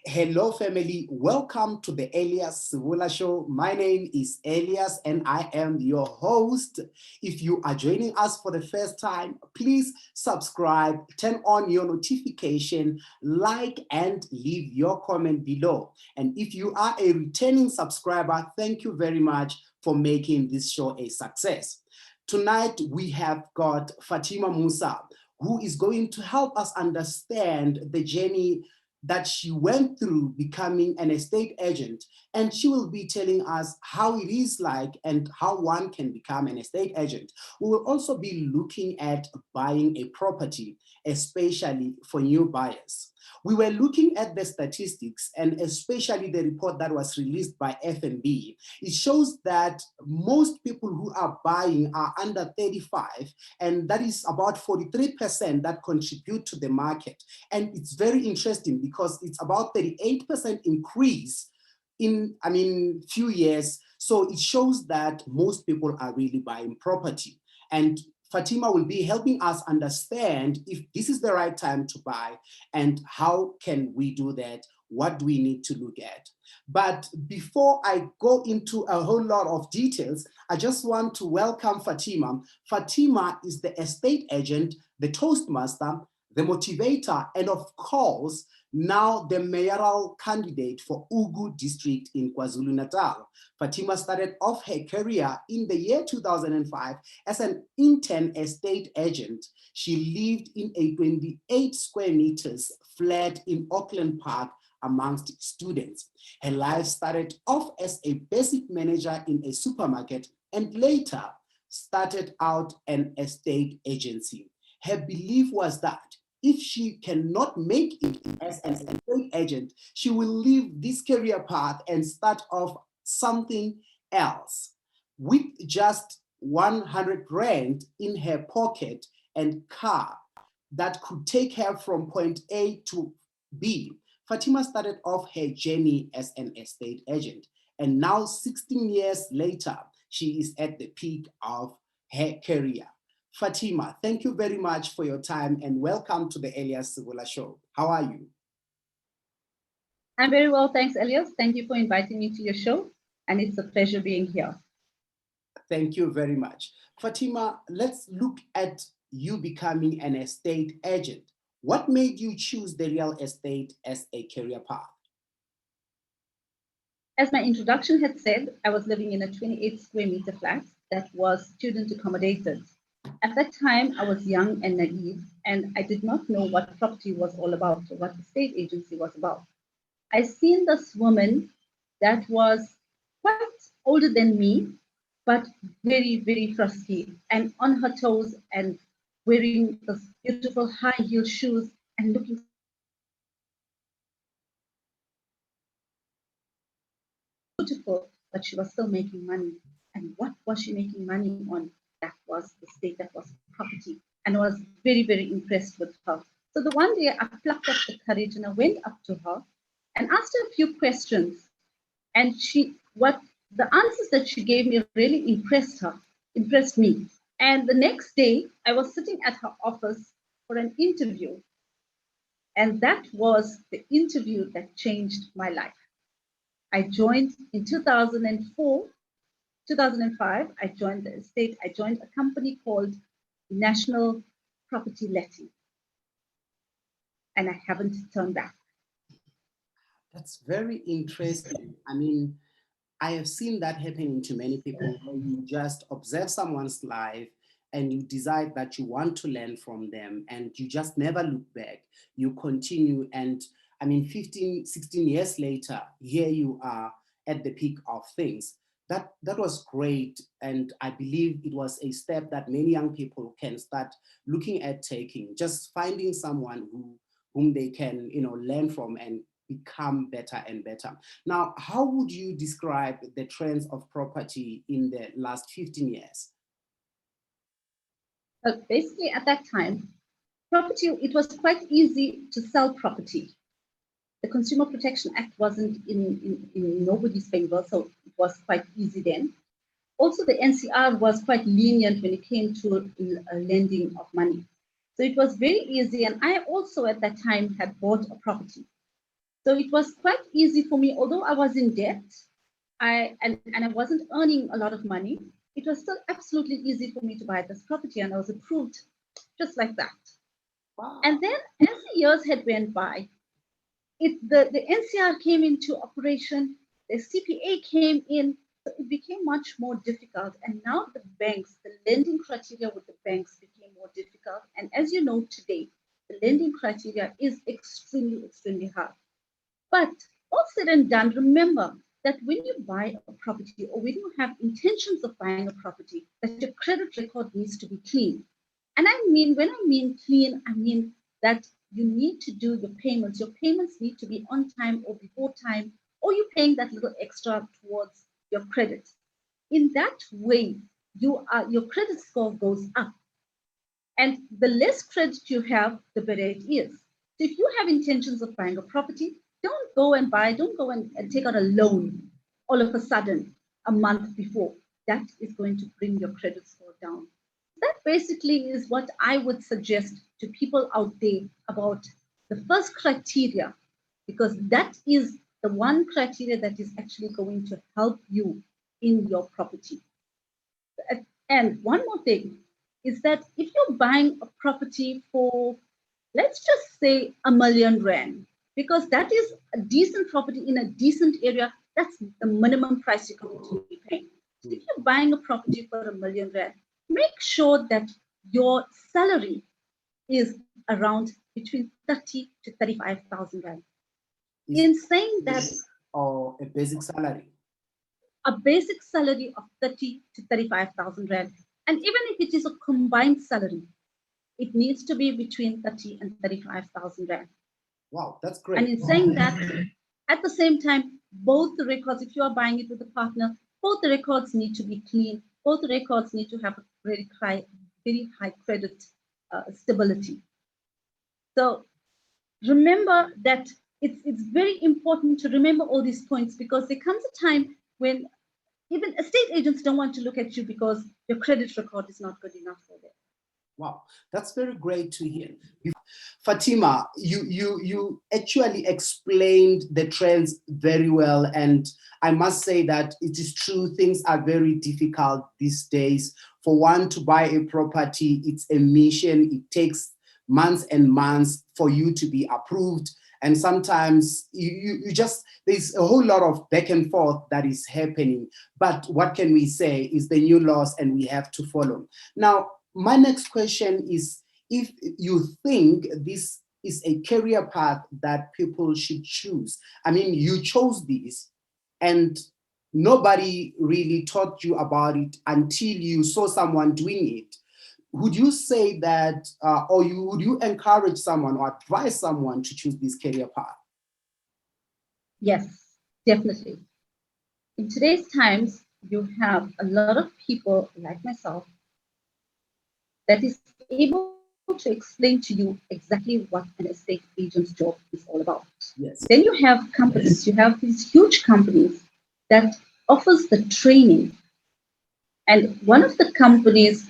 Hello, family. Welcome to the Elias Sibula Show. My name is Elias and I am your host. If you are joining us for the first time, please subscribe, turn on your notification, like, and leave your comment below. And if you are a returning subscriber, thank you very much for making this show a success. Tonight, we have got Fathima Moosa, who is going to help us understand the journey that she went through becoming an estate agent, and she will be telling us how it is like and how one can become an estate agent. We will also be looking at buying a property, especially for new buyers. We were looking at the statistics and especially the report that was released by FNB. It shows that most people who are buying are under 35, and that is about 43% that contribute to the market. And it's very interesting because it's about 38% increase in, few years. So it shows that most people are really buying property. And Fathima will be helping us understand if this is the right time to buy and how can we do that, what do we need to look at. But before I go into a whole lot of details, I just want to welcome Fathima. Fathima is the estate agent, the Toastmaster, the motivator, and of course, now the mayoral candidate for Ugu district in KwaZulu-Natal. Fathima started off her career in the year 2005 as an intern estate agent. She lived in a 28 square meters flat in Auckland Park amongst students. Her life started off as a basic manager in a supermarket and later started out an estate agency. Her belief was that if she cannot make it as an estate agent, she will leave this career path and start off something else. With just 100 Rand in her pocket and car that could take her from point A to B, Fathima started off her journey as an estate agent. And now 16 years later, she is at the peak of her career. Fathima, thank you very much for your time and welcome to the Elias Sibula Show. How are you? I'm very well, thanks, Elias. Thank you for inviting me to your show, and it's a pleasure being here. Thank you very much. Fathima, let's look at you becoming an estate agent. What made you choose the real estate as a career path? As my introduction had said, I was living in a 28 square meter flat that was student accommodated. At that time, I was young and naive, and I did not know what property was all about or what the state agency was about. I seen this woman that was quite older than me, but very, very frisky and on her toes and wearing those beautiful high heel shoes and looking beautiful, but she was still making money. And what was she making money on? That was the state, that was property. And I was very, very impressed with her. So the one day I plucked up the courage and I went up to her and asked her a few questions. And the answers that she gave me really impressed me. And the next day I was sitting at her office for an interview. And that was the interview that changed my life. I joined in 2004, 2005, I joined the estate. I joined a company called National Property Letting. And I haven't turned back. That's very interesting. I have seen that happening to many people where you just observe someone's life and you decide that you want to learn from them and you just never look back. You continue and 15, 16 years later, here you are at the peak of things. That was great. And I believe it was a step that many young people can start looking at taking, just finding someone whom they can, learn from and become better and better. Now, how would you describe the trends of property in the last 15 years? But basically, at that time, property, it was quite easy to sell property. The Consumer Protection Act wasn't in nobody's favor, so it was quite easy then. Also, the NCR was quite lenient when it came to lending of money. So it was very easy. And I also at that time had bought a property. So it was quite easy for me, although I was in debt, and I wasn't earning a lot of money, it was still absolutely easy for me to buy this property, and I was approved just like that. Wow. And then as the years had went by, the NCR came into operation, the CPA came in, so it became much more difficult. And now the banks, the lending criteria with the banks became more difficult. And as you know today, the lending criteria is extremely, extremely hard. But all said and done, remember that when you buy a property or when you have intentions of buying a property, that your credit record needs to be clean. And I mean, when I mean clean, I mean that you need to do your payments. Your payments need to be on time or before time, or you're paying that little extra towards your credit. In that way, your credit score goes up. And the less credit you have, the better it is. So if you have intentions of buying a property, don't go and take out a loan all of a sudden a month before. That is going to bring your credit score down. That basically is what I would suggest to people out there about the first criteria, because that is the one criteria that is actually going to help you in your property. And one more thing is that if you're buying a property for, let's just say, R1,000,000, because that is a decent property in a decent area, that's the minimum price you're going to be paying. So if you're buying a property for R1,000,000, make sure that your salary is around between 30 to 35,000 rand. In saying that, or a basic salary, a basic salary of 30 to 35,000 rand, and even if it is a combined salary, it needs to be between 30 and 35,000 rand. Wow, that's great. And in saying that, at the same time, both the records, if you are buying it with a partner, both the records need to be clean. Both the records need to have a very high credit stability. So remember that it's very important to remember all these points, because there comes a time when even estate agents don't want to look at you because your credit record is not good enough for them. Wow, that's very great to hear. Fathima, you actually explained the trends very well, and I must say that it is true, things are very difficult these days. For one to buy a property, it's a mission. It takes months and months for you to be approved, and sometimes you just, there's a whole lot of back and forth that is happening. But what can we say is the new laws, and we have to follow. Now, my next question is, if you think this is a career path that people should choose. I mean, you chose this and nobody really taught you about it until you saw someone doing it. Would you say that, would you encourage someone or advise someone to choose this career path? Yes, definitely. In today's times, you have a lot of people like myself that is able to explain to you exactly what an estate agent's job is all about. Yes. Then you have companies, you have these huge companies that offers the training. And one of the companies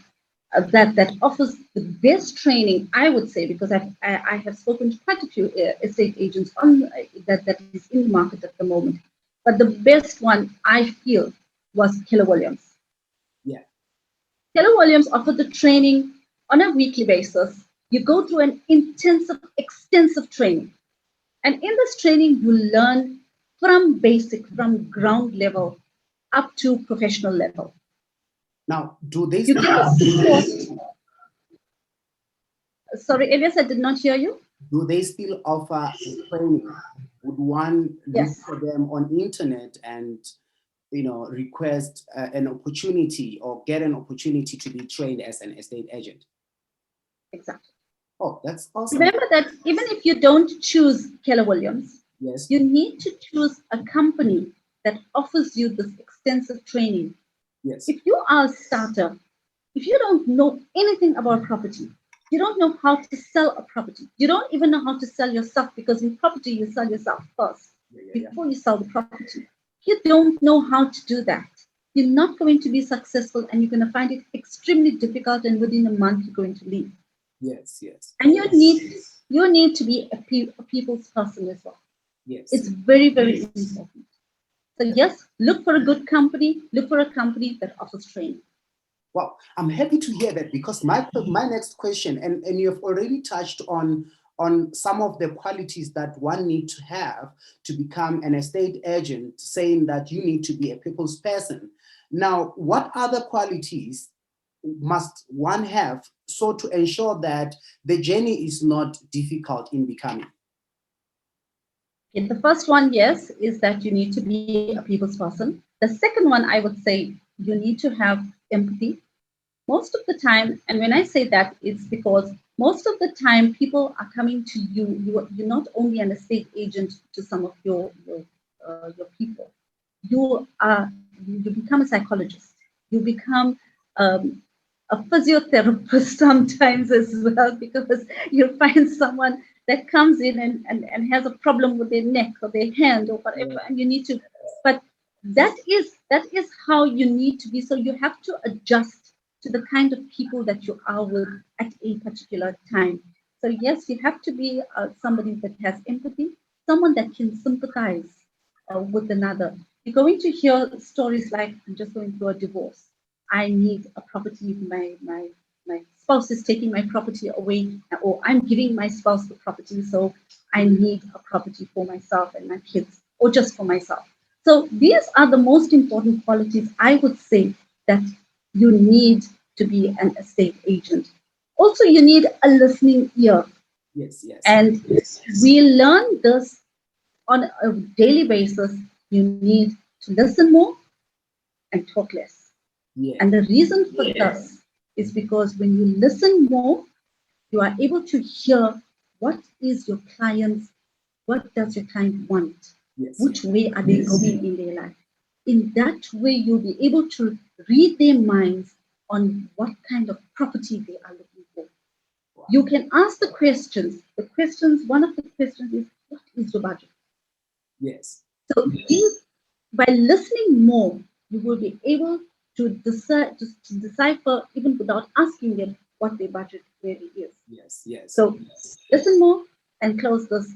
that offers the best training, I would say, because I have spoken to quite a few estate agents on that is in the market at the moment. But the best one I feel was Keller Williams. Yeah. Keller Williams offered the training on a weekly basis. You go through an intensive, extensive training. And in this training, you learn from basic, from ground level up to professional level. Now, do they You get support. Sorry, Elias, I did not hear you. Do they still offer training? Would one look Yes. for them on internet and request an opportunity or get an opportunity to be trained as an estate agent? Exactly. Oh, that's awesome. Remember that even if you don't choose Keller Williams, Yes. You need to choose a company that offers you this extensive training. Yes. If you are a starter, if you don't know anything about property, you don't know how to sell a property, you don't even know how to sell yourself, because in property you sell yourself first Yeah. before you sell the property. You don't know how to do that. You're not going to be successful, and you're going to find it extremely difficult, and within a month you're going to leave. Yes. Yes. And you need to be a people's person as well. Yes. It's very, very important. So yes, look for a good company, look for a company that offers training. Well, I'm happy to hear that, because my next question, and you have already touched on some of the qualities that one need to have to become an estate agent, saying that you need to be a people's person. Now, what other qualities must one have so to ensure that the journey is not difficult in becoming? Okay, the first one, yes, is that you need to be a people's person. The second one, I would say, you need to have empathy. Most of the time, and when I say that, it's because most of the time people are coming to you. You're not only an estate agent to some of your people. You become a psychologist. You become um, a physiotherapist sometimes as well, because you find someone that comes in and has a problem with their neck or their hand or Yeah. whatever, and you need to, but that is how you need to be. So you have to adjust to the kind of people that you are with at a particular time. So yes, you have to be somebody that has empathy, someone that can sympathize with another. You're going to hear stories like, I'm just going through a divorce. I need a property. My spouse is taking my property away, or I'm giving my spouse the property, so I need a property for myself and my kids, or just for myself. So these are the most important qualities I would say that you need to be an estate agent. Also, you need a listening ear, Yes. Yes. and we learn this on a daily basis. You need to listen more and talk less. Yeah. And the reason for this is because when you listen more, you are able to hear what is your client's, what does your client want? Yes. Yes. Which way are they going in their life? In that way, you'll be able to read their minds on what kind of property they are looking for. Wow. You can ask the questions. The questions, one of the questions is, what is your budget? Yes. So by listening more, you will be able to decide to decipher even without asking them what their budget really is. Yes. Yes. So listen more and close this.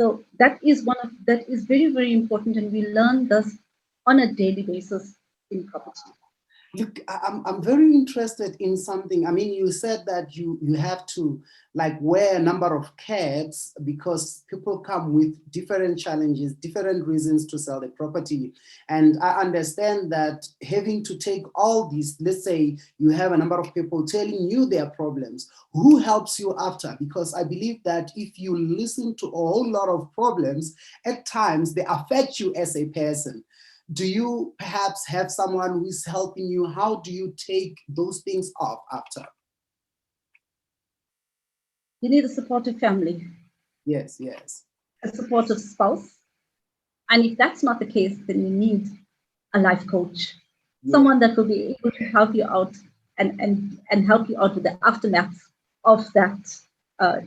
So that is very, very important, and we learn this on a daily basis in property. Look, I'm very interested in something. I mean, you said that you have to like wear a number of caps because people come with different challenges, different reasons to sell the property. And I understand that having to take all these, let's say you have a number of people telling you their problems, who helps you after? Because I believe that if you listen to a whole lot of problems, at times they affect you as a person. Do you perhaps have someone who is helping you? How do you take those things off after? You need a supportive family, Yes, yes. a supportive spouse, and if that's not the case, then you need a life coach, Yeah. someone that will be able to help you out and help you out with the aftermath of that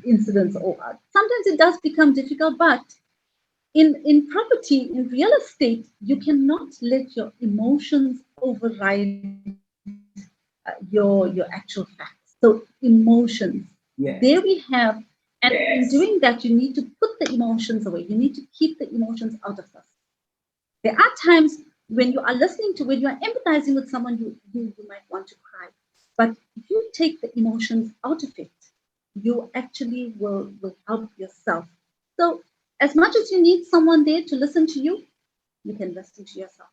incident. Or sometimes it does become difficult, but in property, in real estate, you cannot let your emotions override your actual facts. So emotions, there Yes. we have, and in doing that, you need to put the emotions away. You need to keep the emotions out of us. There are times when you are listening to, when you are empathizing with someone, you might want to cry. But if you take the emotions out of it, you actually will help yourself. So, as much as you need someone there to listen to you, you can listen to yourself.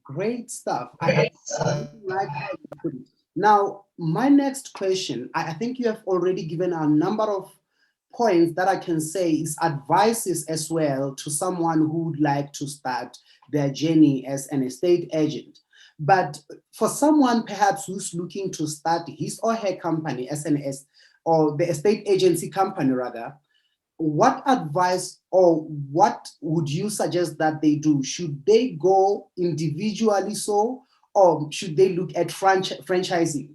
Great stuff. I really like how you put it. Now, my next question, I think you have already given a number of points that I can say is advices as well to someone who would like to start their journey as an estate agent. But for someone perhaps who's looking to start his or her company as or the estate agency company rather, what advice or what would you suggest that they do? Should they go individually so, or should they look at franchising?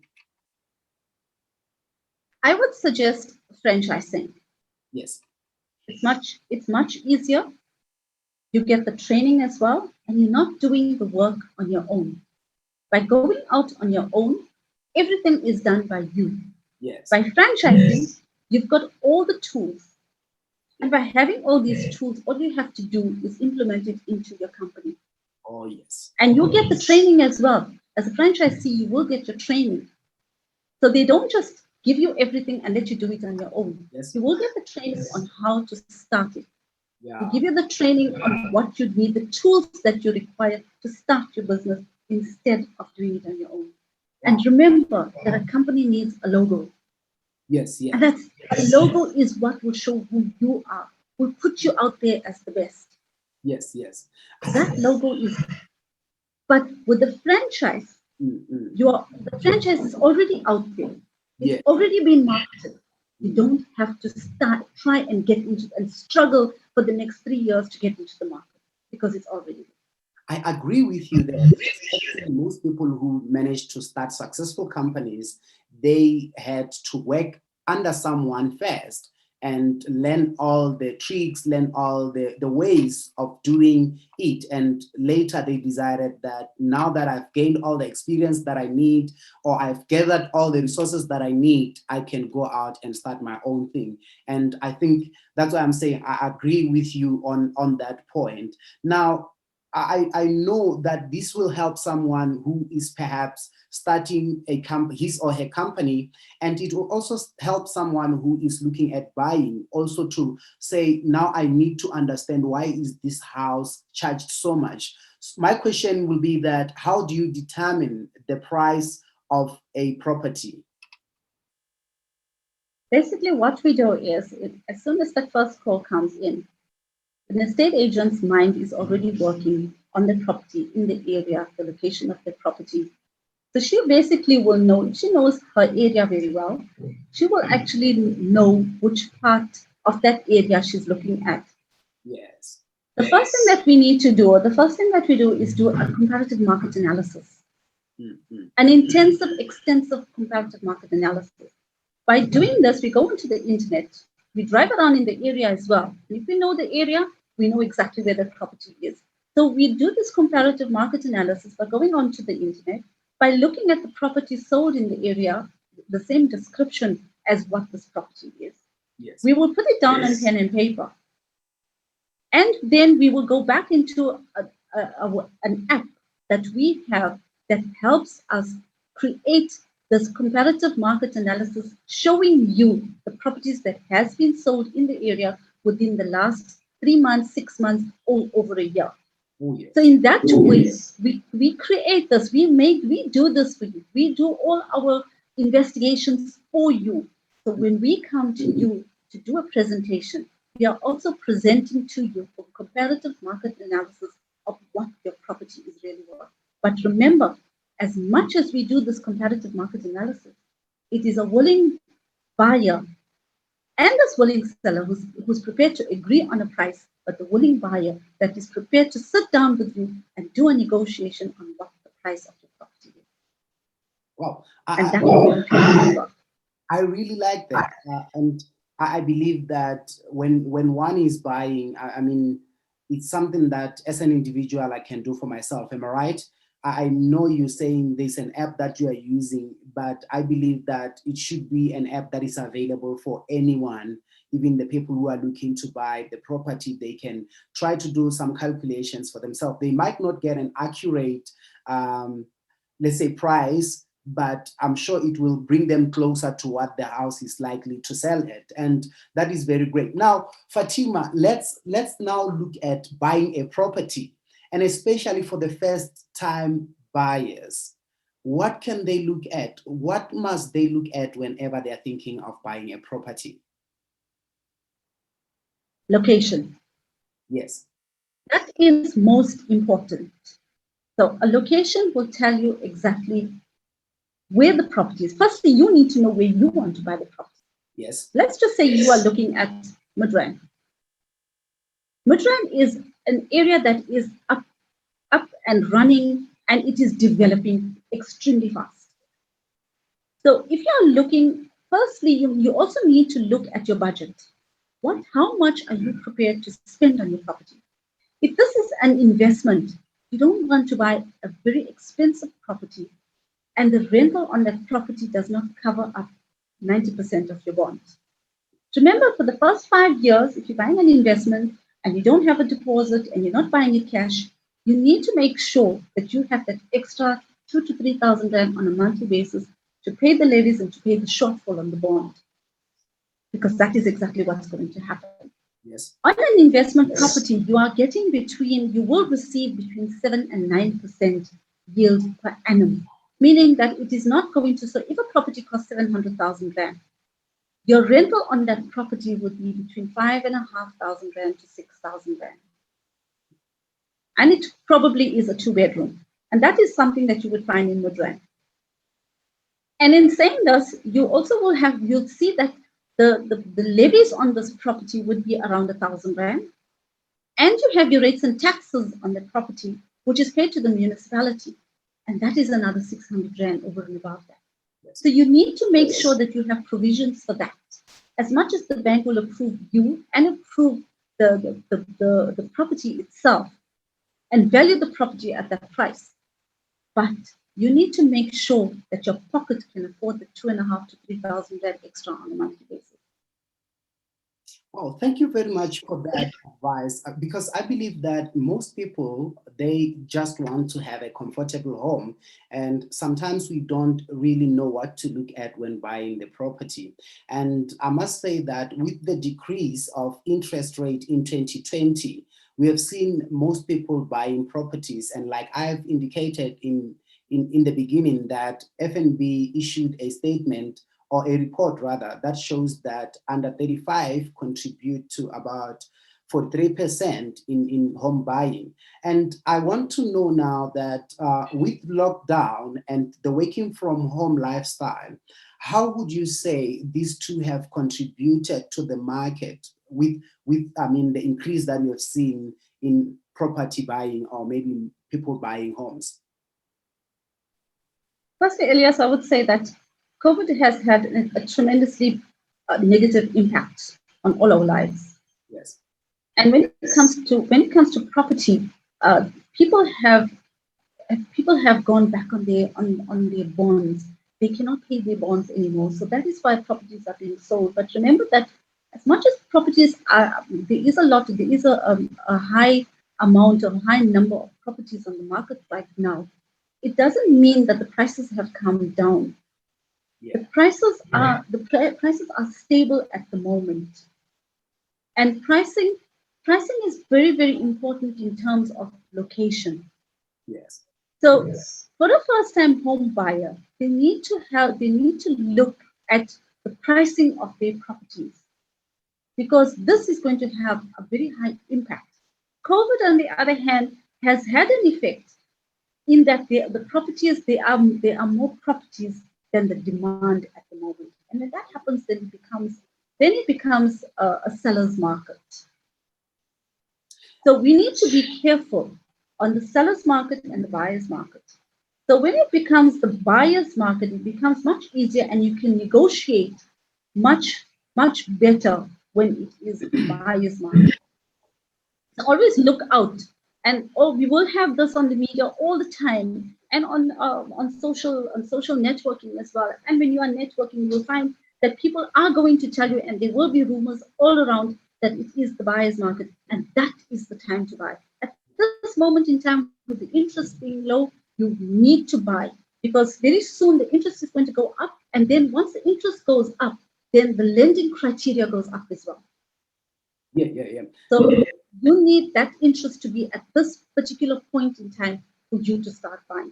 I would suggest franchising. Yes. It's much easier. You get the training as well, and you're not doing the work on your own. By going out on your own, everything is done by you. Yes. By franchising, you've got all the tools. And by having all these tools, all you have to do is implement it into your company. Oh, yes. And you'll get the training as well. As a franchisee, you will get your training. So they don't just give you everything and let you do it on your own. Yes. You will get the training on how to start it. Yeah. They give you the training on what you need, the tools that you require to start your business instead of doing it on your own. Wow. And remember that a company needs a logo. Yes, And yes. that logo is what will show who you are, will put you out there as the best. Yes, yes. That logo is, but with the franchise, the franchise is already out there. It's Yeah. already been marketed. You don't have to try and get into and struggle for the next 3 years to get into the market because it's already there. I agree with you that actually most people who managed to start successful companies, they had to work under someone first and learn all the tricks, learn all the ways of doing it. And later they decided that now that I've gained all the experience that I need, or I've gathered all the resources that I need, I can go out and start my own thing. And I think that's why I'm saying I agree with you on that point. Now, I know that this will help someone who is perhaps starting his or her company, and it will also help someone who is looking at buying also to say, now I need to understand why is this house charged so much. My question will be that how do you determine the price of a property? Basically, what we do is, as soon as the first call comes in, an estate agent's mind is already working on the property in the area, the location of the property. So she basically will know, if she knows her area very well, she will actually know which part of that area she's looking at. Yes. The first thing that we need to do, or the first thing that we do is do a comparative market analysis, an intensive, extensive comparative market analysis. By doing this, we go into the internet, we drive around in the area as well. And if we know the area, we know exactly where the property is. So we do this comparative market analysis by going onto the internet, by looking at the property sold in the area, the same description as what this property is. Yes. We will put it down on pen and paper. And then we will go back into an app that we have that helps us create this comparative market analysis showing you the properties that has been sold in the area within the last 3 months, 6 months, or over a year. Oh, yes. So in that way, we create this, we do this for you. We do all our investigations for you. So when we come to you to do a presentation, we are also presenting to you for comparative market analysis of what your property is really worth. But remember, as much as we do this comparative market analysis, it is a willing buyer and this willing seller who's prepared to agree on a price, but the willing buyer that is prepared to sit down with you and do a negotiation on what the price of your property is. Wow. And that will work. I really like that. And I believe that when one is buying, I mean, it's something that as an individual I can do for myself. Am I right? I know you're saying there's an app that you are using, but I believe that it should be an app that is available for anyone, even the people who are looking to buy the property. They can try to do some calculations for themselves. They might not get an accurate, let's say, price, but I'm sure it will bring them closer to what the house is likely to sell at. And that is very great. Now, Fathima, let's now look at buying a property, and especially for the first time buyers. What can they look at? What must they look at whenever they're thinking of buying a property? Location. Yes. That is most important. So a location will tell you exactly where the property is. Firstly, you need to know where you want to buy the property. Yes. Let's just say you are looking at Midrand. Midrand is an area that is up and running, and it is developing extremely fast. So if you are looking, firstly, you also need to look at your budget. How much are you prepared to spend on your property? If this is an investment, you don't want to buy a very expensive property and the rental on that property does not cover up 90% of your bond. Remember, for the first 5 years, if you're buying an investment and you don't have a deposit and you're not buying it cash, you need to make sure that you have that extra 2 to 3,000 rand on a monthly basis to pay the levies and to pay the shortfall on the bond, because that is exactly what's going to happen. Yes. On an investment property, you will receive between 7 and 9% yield per annum, meaning that it is not going to, so if a property costs 700,000 rand, your rental on that property would be between 5,500 rand to 6,000 rand. And it probably is a 2-bedroom. And that is something that you would find in Midrand. And in saying this, you also you'll see that the levies on this property would be around 1,000 rand. And you have your rates and taxes on the property, which is paid to the municipality. And that is another 600 rand over and above that. So you need to make sure that you have provisions for that. As much as the bank will approve you and approve the property itself and value the property at that price, but you need to make sure that your pocket can afford the 2,500 to 3,000 rand extra on a monthly basis. Well, thank you very much for that advice, because I believe that most people, they just want to have a comfortable home, and sometimes we don't really know what to look at when buying the property. And I must say that with the decrease of interest rate in 2020, we have seen most people buying properties, and like I've indicated in the beginning, that FNB issued a statement, or a report rather, that shows that under 35 contribute to about 43% in home buying. And I want to know now that with lockdown and the working from home lifestyle, how would you say these two have contributed to the market with the increase that we have seen in property buying, or maybe people buying homes? Firstly, Elias, I would say that COVID has had a tremendously negative impact on all our lives. Yes. And when it comes to property, people have gone back on their bonds. They cannot pay their bonds anymore. So that is why properties are being sold. But remember that as much as properties are, there is a high amount or high number of properties on the market right now. It doesn't mean that the prices have come down. The prices are stable at the moment, and pricing is very, very important in terms of location. Yes. So for a first-time home buyer, they need to look at the pricing of their properties, because this is going to have a very high impact. COVID, on the other hand, has had an effect in that the properties, there are more properties than the demand at the moment. And when that happens, then it becomes a seller's market. So we need to be careful on the seller's market and the buyer's market. So when it becomes the buyer's market, it becomes much easier, and you can negotiate much, much better when it is the buyer's market. So always look out. And we will have this on the media all the time, and on social networking as well. And when you are networking, you'll find that people are going to tell you, and there will be rumors all around, that it is the buyer's market, and that is the time to buy. At this moment in time, with the interest being low, you need to buy, because very soon the interest is going to go up, and then once the interest goes up, then the lending criteria goes up as well. Yeah. So you need that interest to be at this particular point in time for you to start buying.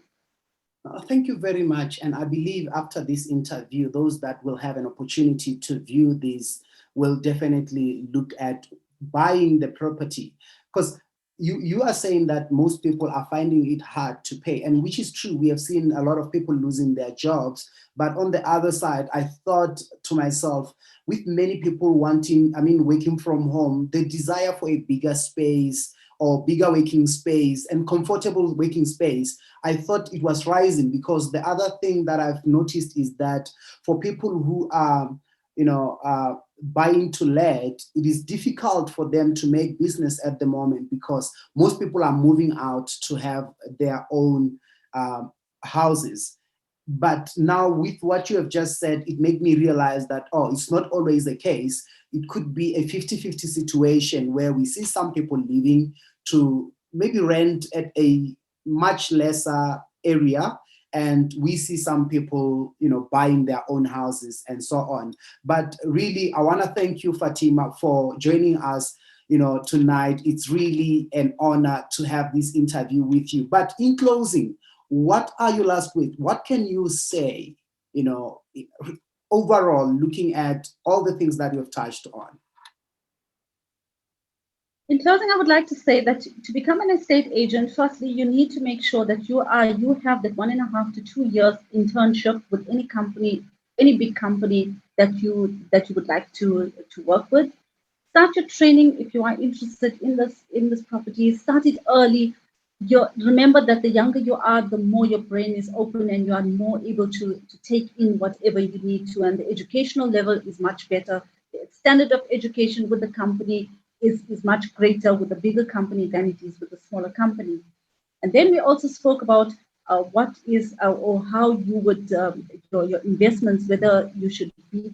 Thank you very much. And I believe after this interview, those that will have an opportunity to view this will definitely look at buying the property. Because you are saying that most people are finding it hard to pay, and which is true. We have seen a lot of people losing their jobs. But on the other side, I thought to myself, with many people wanting, I mean, working from home, the desire for a bigger space or bigger working space and comfortable working space, I thought it was rising. Because the other thing that I've noticed is that for people who are, buying to let, it is difficult for them to make business at the moment, because most people are moving out to have their own houses. But now, with what you have just said, it made me realize that, oh, it's not always the case. It could be a 50-50 situation where we see some people living to maybe rent at a much lesser area, and we see some people, buying their own houses and so on. But really, I want to thank you, Fatima, for joining us, tonight. It's really an honor to have this interview with you. But in closing, what are your last words? What can you say, overall, looking at all the things that you've touched on? In closing, I would like to say that to become an estate agent, firstly, you need to make sure that you have that 1.5 to 2 years internship with any company, any big company that you would like to work with. Start your training if you are interested in this property. Start it early. Remember that the younger you are, the more your brain is open and you are more able to take in whatever you need to. And the educational level is much better. The standard of education with the company is much greater with a bigger company than it is with a smaller company. And then we also spoke about what is or how you would your investments, whether you should be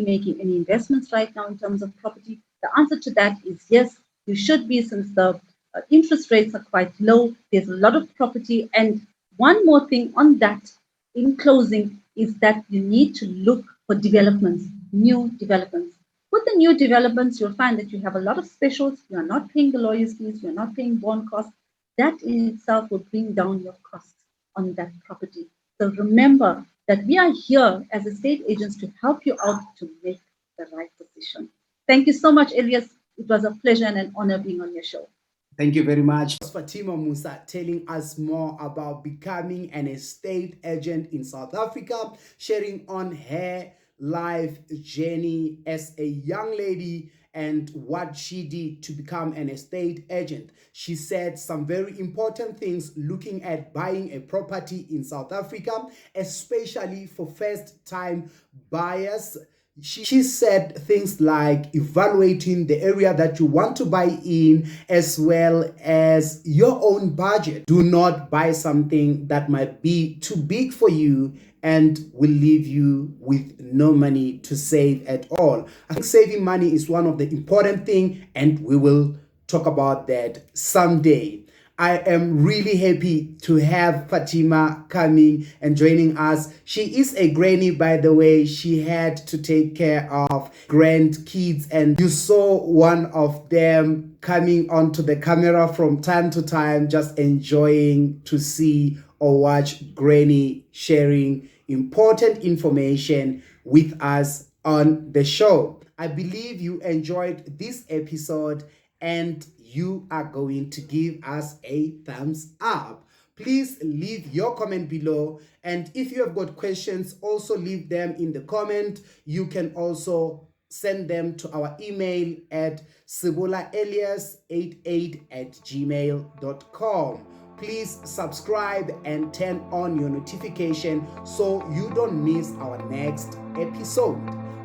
making any investments right now in terms of property. The answer to that is yes, you should be, since the interest rates are quite low. There's a lot of property. And one more thing on that, in closing, is that you need to look for developments, new developments. With the new developments, you'll find that you have a lot of specials. You are not paying the lawyer's fees. You're not paying bond costs. That in itself will bring down your costs on that property. So remember that we are here as estate agents to help you out to make the right decision. Thank you so much, Elias. It was a pleasure and an honor being on your show. Thank you very much. Fathima Moosa telling us more about becoming an estate agent in South Africa, sharing on her life journey as a young lady and what she did to become an estate agent. She said some very important things looking at buying a property in South Africa, especially for first-time buyers. She said things like evaluating the area that you want to buy in, as well as your own budget. Do not buy something that might be too big for you and will leave you with no money to save at all. I think saving money is one of the important things, and we will talk about that someday. I am really happy to have Fatima coming and joining us. She is a granny, by the way. She had to take care of grandkids, and you saw one of them coming onto the camera from time to time, just enjoying to see or watch Granny sharing important information with us on the show. I believe you enjoyed this episode and you are going to give us a thumbs up. Please leave your comment below, and if you have got questions, also leave them in the comment. You can also send them to our email at sibulaelias88@gmail.com. Please subscribe and turn on your notification so you don't miss our next episode.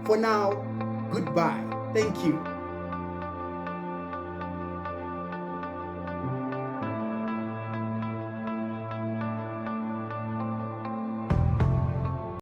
For now, goodbye. Thank you.